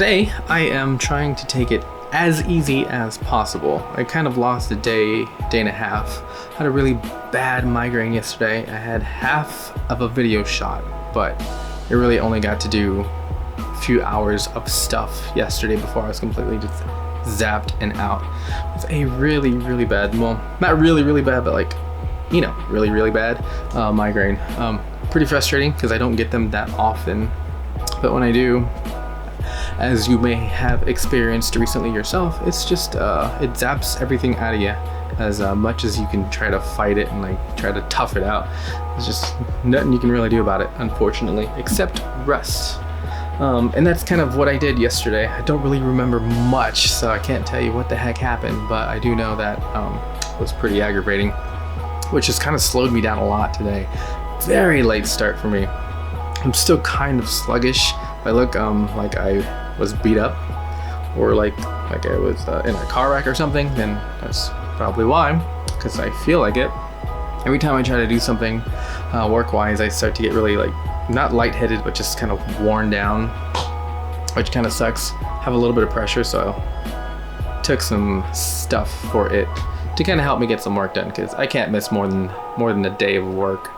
Today, I am trying to take it as easy as possible. I kind of lost a day and a half. I had a really bad migraine yesterday. I had half of a video shot, but I really only got to do a few hours of stuff yesterday before I was completely just zapped and out. It's a really bad, well, not really bad, but like, you know, really bad migraine. Pretty frustrating because I don't get them that often, but when I do, as you may have experienced recently yourself, it's just, it zaps everything out of you as much as you can try to fight it and like try to tough it out. There's just nothing you can really do about it, unfortunately, except rest. And that's kind of what I did yesterday. I don't really remember much, so I can't tell you what the heck happened, but I do know that it was pretty aggravating, which has kind of slowed me down a lot today. Very late start for me. I'm still kind of sluggish. If I look like I was beat up or like I was in a car wreck or something, then that's probably why, because I feel like it. Every time I try to do something work-wise, I start to get really like, not lightheaded, but just kind of worn down, which kind of sucks. Have a little bit of pressure, so I took some stuff for it to kind of help me get some work done, because I can't miss more than a day of work,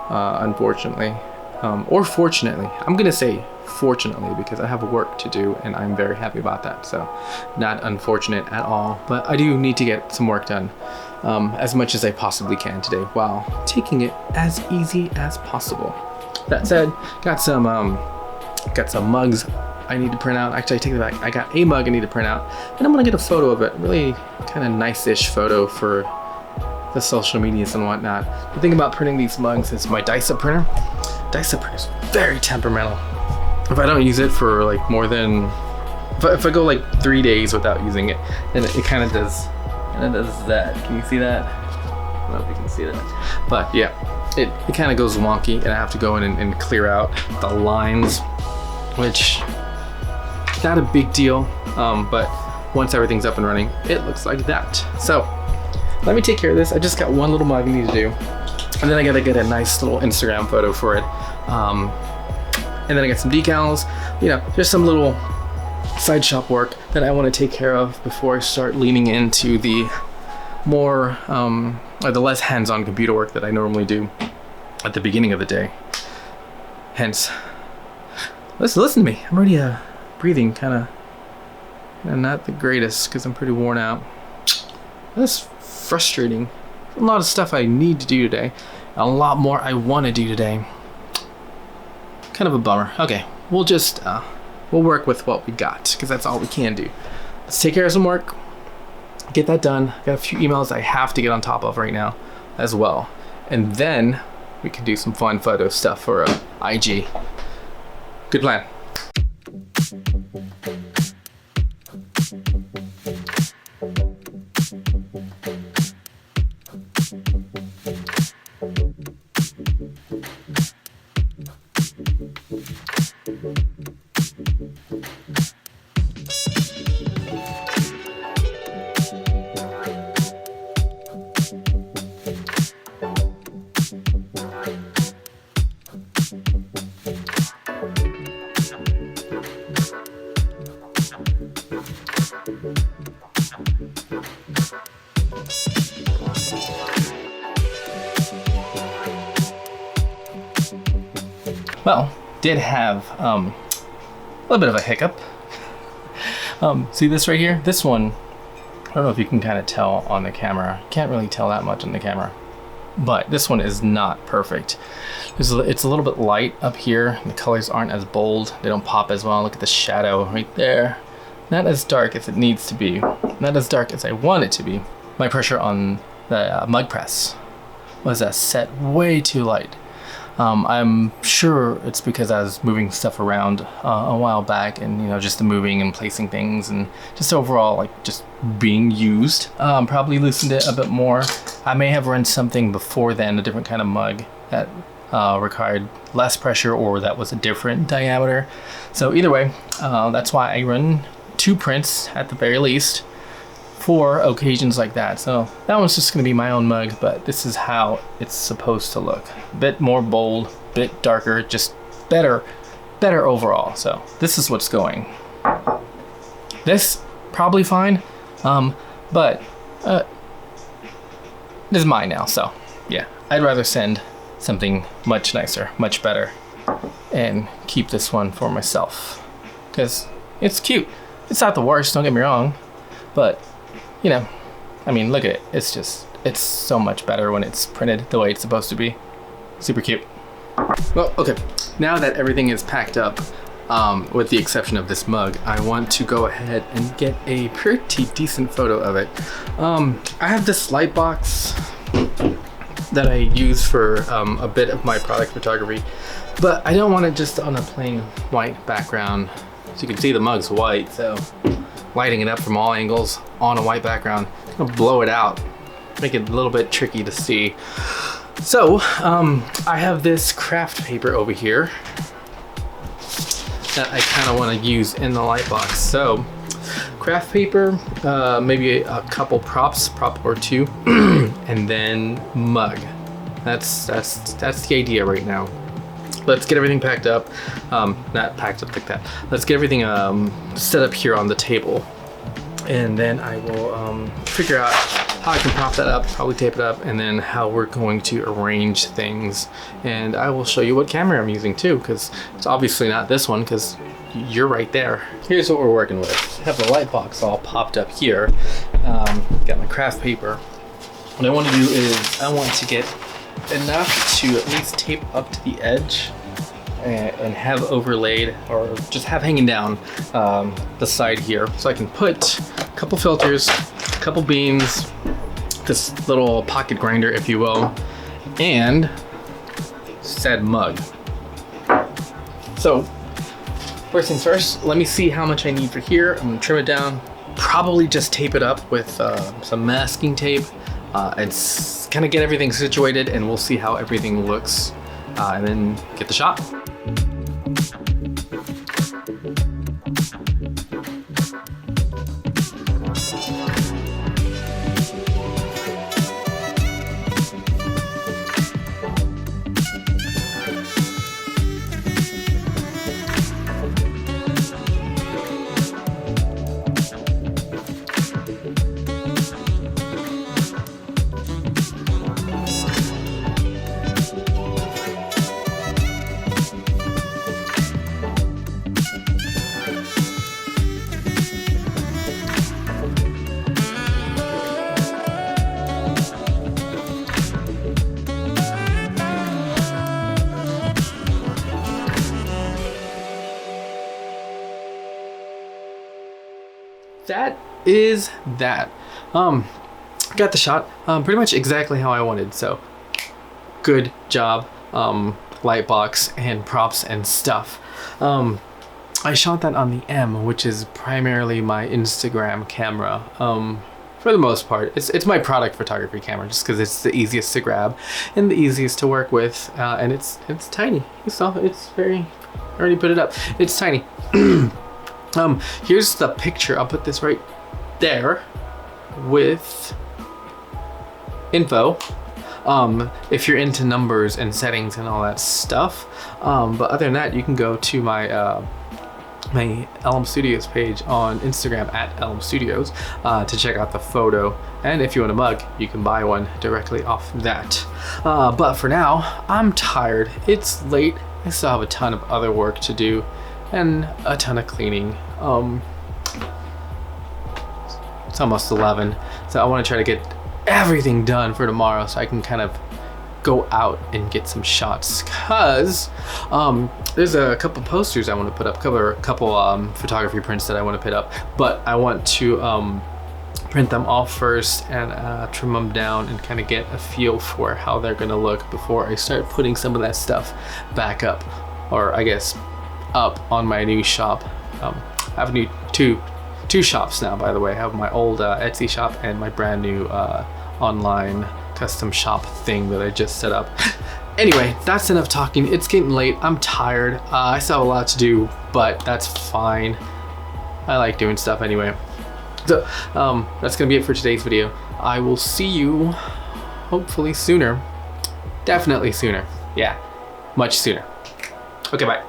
unfortunately. Or fortunately. I'm gonna say fortunately, because I have work to do and I'm very happy about that. So not unfortunate at all, but I do need to get some work done as much as I possibly can today while taking it as easy as possible. That said, got some mugs I need to print out. Actually, I take it back. I got a mug I need to print out, and I'm gonna get a photo of it. Really kind of nice-ish photo for the social medias and whatnot. The thing about printing these mugs is my Artsit printer. Artsit printer is very temperamental. If I don't use it for like more than, if I go like 3 days without using it, then it kind of does that. Can you see that? I don't know if you can see that, but yeah, it kind of goes wonky, and I have to go in and clear out the lines, which not a big deal, but once everything's up and running, it looks like that. So let me take care of this. I just got one little mug I need to do, and then I gotta get a nice little Instagram photo for it. And then I got some decals, you know, just some little side shop work that I want to take care of before I start leaning into the more, or the less hands-on computer work that I normally do at the beginning of the day. Hence, listen to me. I'm already breathing kind of not the greatest because I'm pretty worn out. That's frustrating. A lot of stuff I need to do today. A lot more I want to do today. Kind of a bummer. Okay, we'll just we'll work with what we got, because that's all we can do. Let's take care of some work, get that done. Got a few emails I have to get on top of right now as well, and then we can do some fun photo stuff for IG. Good plan. Well, did have a little bit of a hiccup. See this right here? This one, I don't know if you can kind of tell on the camera. Can't really tell that much on the camera. But this one is not perfect. It's a little bit light up here. The colors aren't as bold. They don't pop as well. Look at the shadow right there. Not as dark as it needs to be. Not as dark as I want it to be. My pressure on the mug press was set way too light. I'm sure it's because I was moving stuff around a while back, and you know, just the moving and placing things and just overall like just being used. Probably loosened it a bit more. I may have run something before then, a different kind of mug that required less pressure, or that was a different diameter. So either way, that's why I run 2 prints at the very least for occasions like that. So that one's just gonna be my own mug, but this is how it's supposed to look. A bit more bold, bit darker, just better overall. So this is what's going. This probably fine, but this is mine now, so yeah, I'd rather send something much nicer, much better, and keep this one for myself because it's cute. It's not the worst, don't get me wrong, but you know, I mean, look at it. It's so much better when it's printed the way it's supposed to be. Super cute. Well, okay, now that everything is packed up, with the exception of this mug, I want to go ahead and get a pretty decent photo of it. I have this light box that I use for a bit of my product photography, but I don't want it just on a plain white background. So you can see the mug's white, so lighting it up from all angles on a white background, I'll blow it out, make it a little bit tricky to see. So I have this craft paper over here that I kind of want to use in the light box. So craft paper, maybe a couple props, prop or two, and then mug. That's the idea right now. Let's get everything packed up. Not packed up like that. Let's get everything set up here on the table, and then I will figure out how I can prop that up, probably tape it up, and then how we're going to arrange things. And I will show you what camera I'm using too, because it's obviously not this one, because you're right there. Here's what we're working with. I have the light box all popped up here. Got my craft paper. What I want to do is I want to get enough to at least tape up to the edge and have overlaid, or just have hanging down the side here, so I can put a couple filters, a couple beans, this little pocket grinder if you will, and said mug. So first things first, let me see how much I need for here. I'm gonna trim it down, probably just tape it up with some masking tape and kind of get everything situated, and we'll see how everything looks and then get the shot. That is that. Got the shot pretty much exactly how I wanted, so good job, light box and props and stuff. I shot that on the M, which is primarily my Instagram camera. For the most part, it's my product photography camera, just because it's the easiest to grab and the easiest to work with, and it's tiny. You saw it's very. I already put it up. It's tiny. Here's the picture. I'll put this right there with info. If you're into numbers and settings and all that stuff. But other than that, you can go to my my LM Studios page on Instagram at LM Studios to check out the photo. And if you want a mug, you can buy one directly off that. But for now, I'm tired. It's late. I still have a ton of other work to do and a ton of cleaning. It's almost 11, so I want to try to get everything done for tomorrow so I can kind of go out and get some shots, because there's a couple posters I want to put up, a couple photography prints that I want to put up, but I want to print them all first and trim them down and kind of get a feel for how they're gonna look before I start putting some of that stuff back up, or I guess up on my new shop. I have a new two shops now, by the way. I have my old Etsy shop and my brand new online custom shop thing that I just set up. Anyway, that's enough talking. It's getting late. I'm tired. I still have a lot to do, but that's fine. I like doing stuff anyway. So that's gonna be it for today's video. I will see you hopefully sooner. Definitely sooner. Yeah, much sooner. Okay, bye.